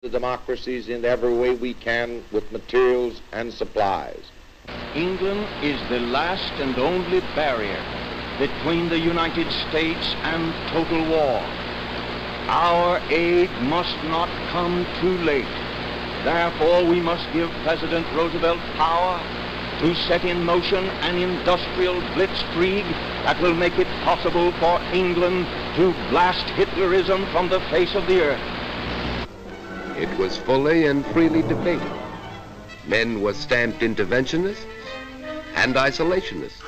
the democracies in every way we can with materials and supplies. England is the last and only barrier between the United States and total war. Our aid must not come too late. Therefore, we must give President Roosevelt power to set in motion an industrial blitzkrieg that will make it possible for England to blast Hitlerism from the face of the earth. It was fully and freely debated. Men were stamped interventionists and isolationists,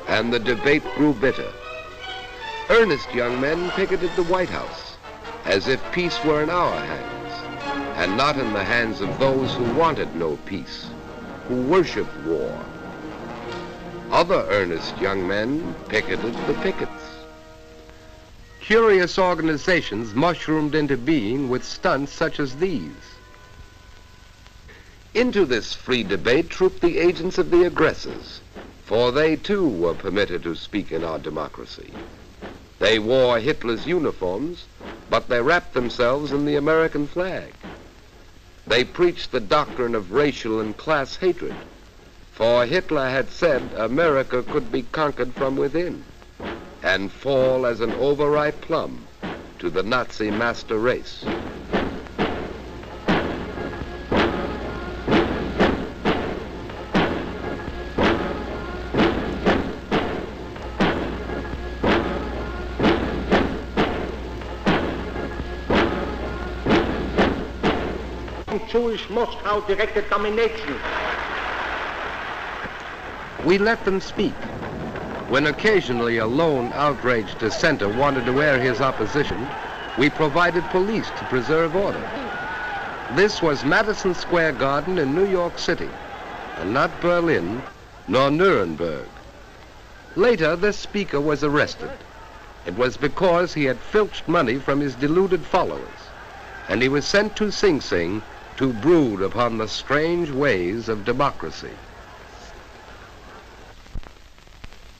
and the debate grew bitter. Earnest young men picketed the White House as if peace were in our hands and not in the hands of those who wanted no peace, who worshiped war. Other earnest young men picketed the pickets. Curious organizations mushroomed into being with stunts such as these. Into this free debate trooped the agents of the aggressors, for they too were permitted to speak in our democracy. They wore Hitler's uniforms, but they wrapped themselves in the American flag. They preached the doctrine of racial and class hatred, for Hitler had said America could be conquered from within and fall as an overripe plum to the Nazi master race. Jewish Moscow-directed domination. We let them speak. When occasionally a lone outraged dissenter wanted to air his opposition, we provided police to preserve order. This was Madison Square Garden in New York City, and not Berlin nor Nuremberg. Later, this speaker was arrested. It was because he had filched money from his deluded followers, and he was sent to Sing Sing to brood upon the strange ways of democracy.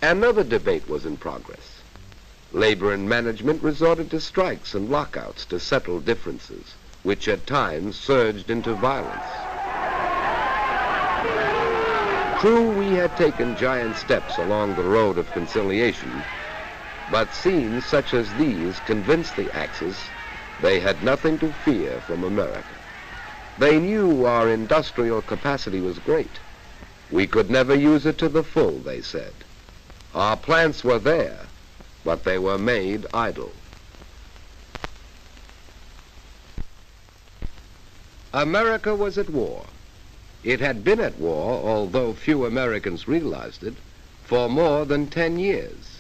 Another debate was in progress. Labor and management resorted to strikes and lockouts to settle differences, which at times surged into violence. True, we had taken giant steps along the road of conciliation, but scenes such as these convinced the Axis they had nothing to fear from America. They knew our industrial capacity was great. We could never use it to the full, they said. Our plants were there, but they were made idle. America was at war. It had been at war, although few Americans realized it, for more than 10 years.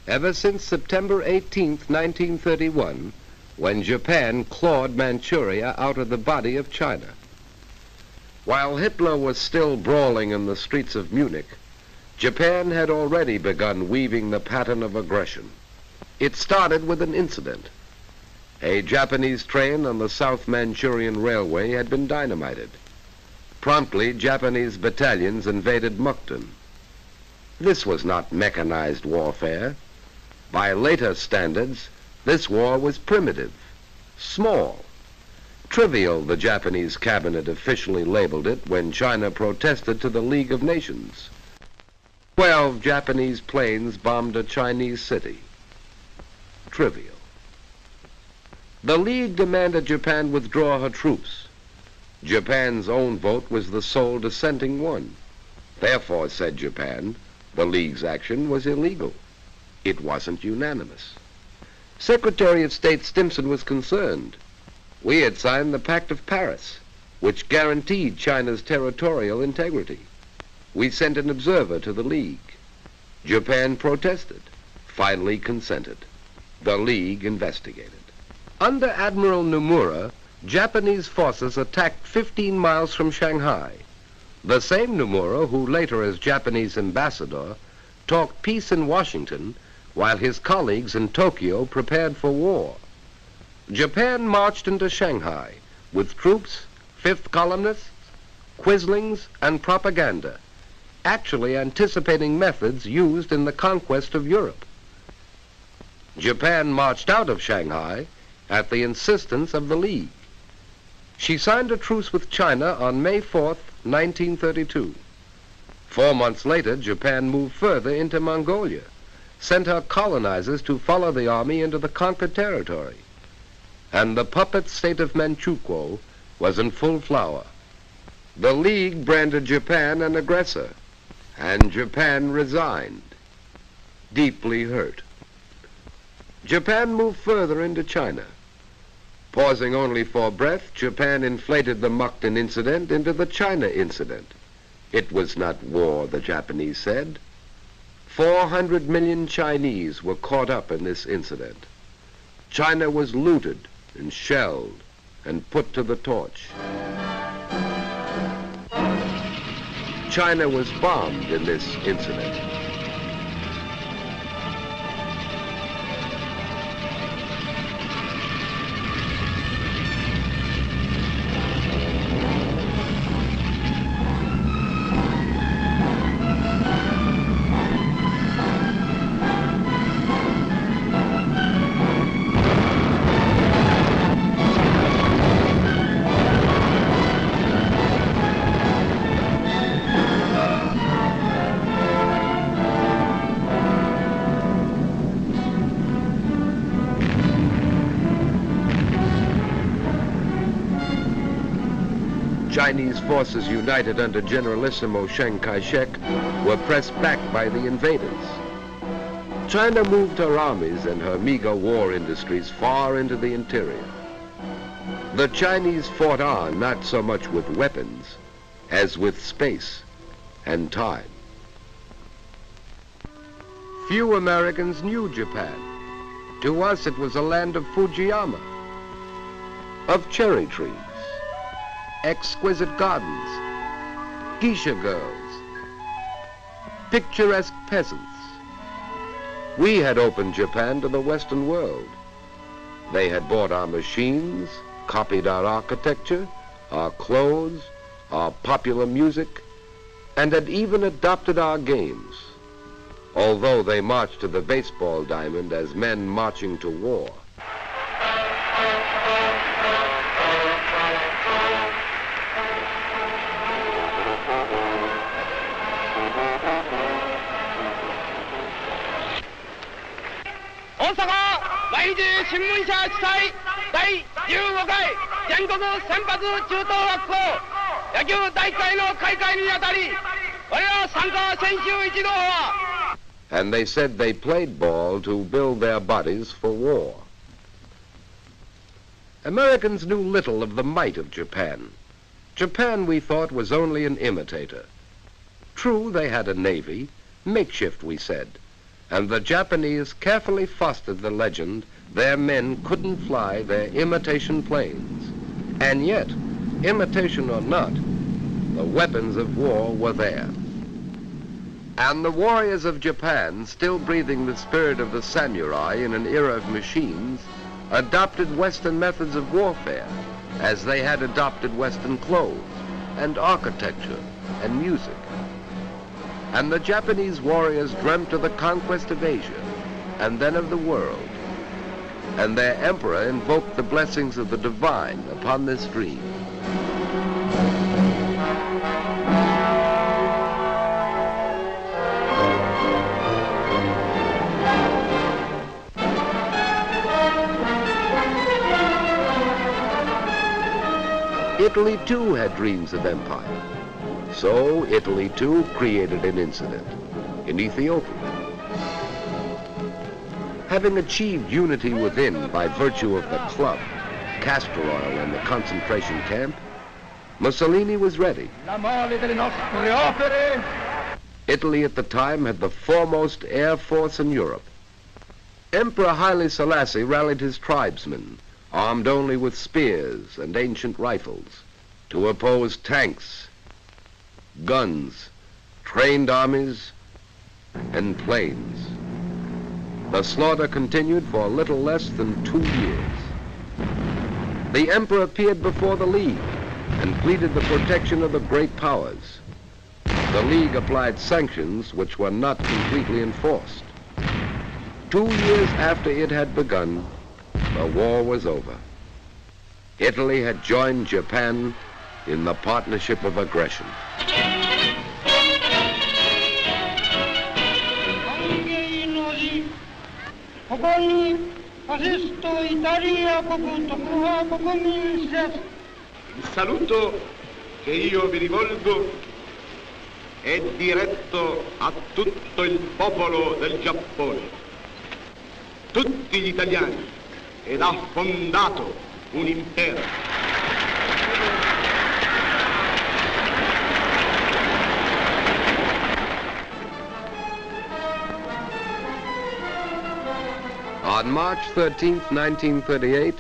Ever since September 18th, 1931, when Japan clawed Manchuria out of the body of China. While Hitler was still brawling in the streets of Munich, Japan had already begun weaving the pattern of aggression. It started with an incident. A Japanese train on the South Manchurian Railway had been dynamited. Promptly, Japanese battalions invaded Mukden. This was not mechanized warfare. By later standards, this war was primitive, small, trivial, the Japanese cabinet officially labeled it when China protested to the League of Nations. 12 Japanese planes bombed a Chinese city. Trivial. The League demanded Japan withdraw her troops. Japan's own vote was the sole dissenting one. Therefore, said Japan, the League's action was illegal. It wasn't unanimous. Secretary of State Stimson was concerned. We had signed the Pact of Paris, which guaranteed China's territorial integrity. We sent an observer to the League. Japan protested, finally consented. The League investigated. Under Admiral Nomura, Japanese forces attacked 15 miles from Shanghai. The same Nomura, who later as Japanese ambassador, talked peace in Washington, while his colleagues in Tokyo prepared for war. Japan marched into Shanghai with troops, fifth columnists, quislings, and propaganda, actually anticipating methods used in the conquest of Europe. Japan marched out of Shanghai at the insistence of the League. She signed a truce with China on May 4th, 1932. 4 months later, Japan moved further into Mongolia, sent her colonizers to follow the army into the conquered territory. And the puppet state of Manchukuo was in full flower. The League branded Japan an aggressor, and Japan resigned, deeply hurt. Japan moved further into China. Pausing only for breath, Japan inflated the Mukden incident into the China incident. It was not war, the Japanese said. 400 million Chinese were caught up in this incident. China was looted and shelled and put to the torch. China was bombed in this incident. Chinese forces united under Generalissimo Chiang Kai-shek were pressed back by the invaders. China moved her armies and her meager war industries far into the interior. The Chinese fought on not so much with weapons as with space and time. Few Americans knew Japan. To us it was a land of Fujiyama, of cherry trees, exquisite gardens, geisha girls, picturesque peasants. We had opened Japan to the Western world. They had bought our machines, copied our architecture, our clothes, our popular music, and had even adopted our games, although they marched to the baseball diamond as men marching to war. 신문사 주사위第15回全国選抜中等学校野球大会の開会にあたり我ら参加選手一同は And they said they played ball to build their bodies for war. Americans knew little of the might of Japan. Japan, we thought, was only an imitator. True, they had a navy, makeshift, we said, and the Japanese carefully fostered the legend their men couldn't fly their imitation planes. And yet, imitation or not, the weapons of war were there. And the warriors of Japan, still breathing the spirit of the samurai in an era of machines, adopted Western methods of warfare, as they had adopted Western clothes and architecture and music. And the Japanese warriors dreamt of the conquest of Asia, and then of the world. And their emperor invoked the blessings of the divine upon this dream. Italy too had dreams of empire. So Italy too created an incident in Ethiopia. Having achieved unity within by virtue of the club, castor oil, and the concentration camp, Mussolini was ready. Italy at the time had the foremost air force in Europe. Emperor Haile Selassie rallied his tribesmen, armed only with spears and ancient rifles, to oppose tanks, guns, trained armies, and planes. The slaughter continued for a little less than 2 years. The emperor appeared before the League and pleaded the protection of the great powers. The League applied sanctions which were not completely enforced. 2 years after it had begun, the war was over. Italy had joined Japan in the partnership of aggression. Il saluto che io vi rivolgo è diretto a tutto il popolo del Giappone, tutti gli italiani, ed ha fondato un impero. On March 13, 1938,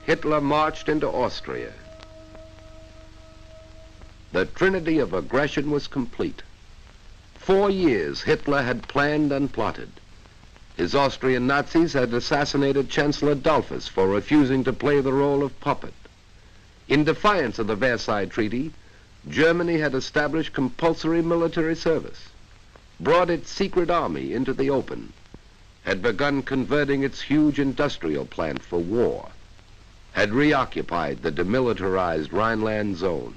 Hitler marched into Austria. The trinity of aggression was complete. 4 years Hitler had planned and plotted. His Austrian Nazis had assassinated Chancellor Dollfuss for refusing to play the role of puppet. In defiance of the Versailles Treaty, Germany had established compulsory military service, brought its secret army into the open, had begun converting its huge industrial plant for war, had reoccupied the demilitarized Rhineland zone.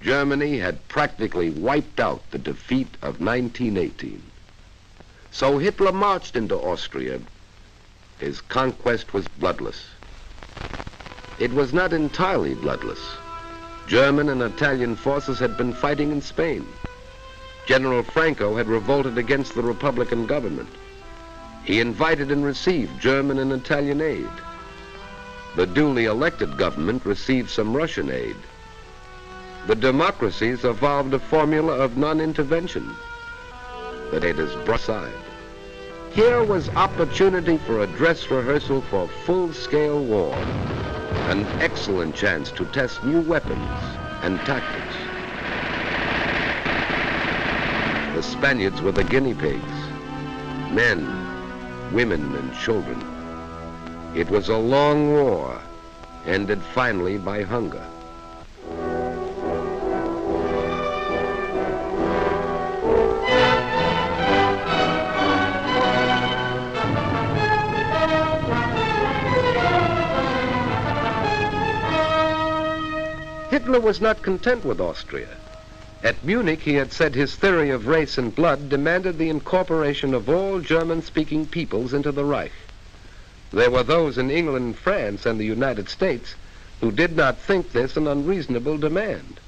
Germany had practically wiped out the defeat of 1918. So Hitler marched into Austria. His conquest was bloodless. It was not entirely bloodless. German and Italian forces had been fighting in Spain. General Franco had revolted against the Republican government. He invited and received German and Italian aid. The duly elected government received some Russian aid. The democracies evolved a formula of non-intervention. The data's brought aside. Here was opportunity for a dress rehearsal for full-scale war, an excellent chance to test new weapons and tactics. The Spaniards were the guinea pigs, men, women, and children. It was a long war, ended finally by hunger. Hitler was not content with Austria. At Munich, he had said his theory of race and blood demanded the incorporation of all German-speaking peoples into the Reich. There were those in England, France, and the United States who did not think this an unreasonable demand.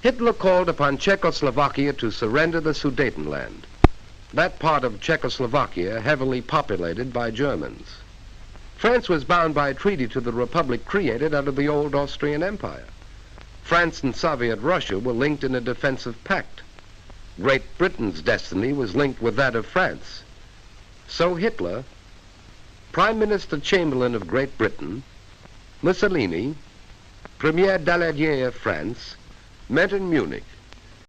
Hitler called upon Czechoslovakia to surrender the Sudetenland, that part of Czechoslovakia heavily populated by Germans. France was bound by treaty to the republic created out of the old Austrian Empire. France and Soviet Russia were linked in a defensive pact. Great Britain's destiny was linked with that of France. So Hitler, Prime Minister Chamberlain of Great Britain, Mussolini, Premier Daladier of France, met in Munich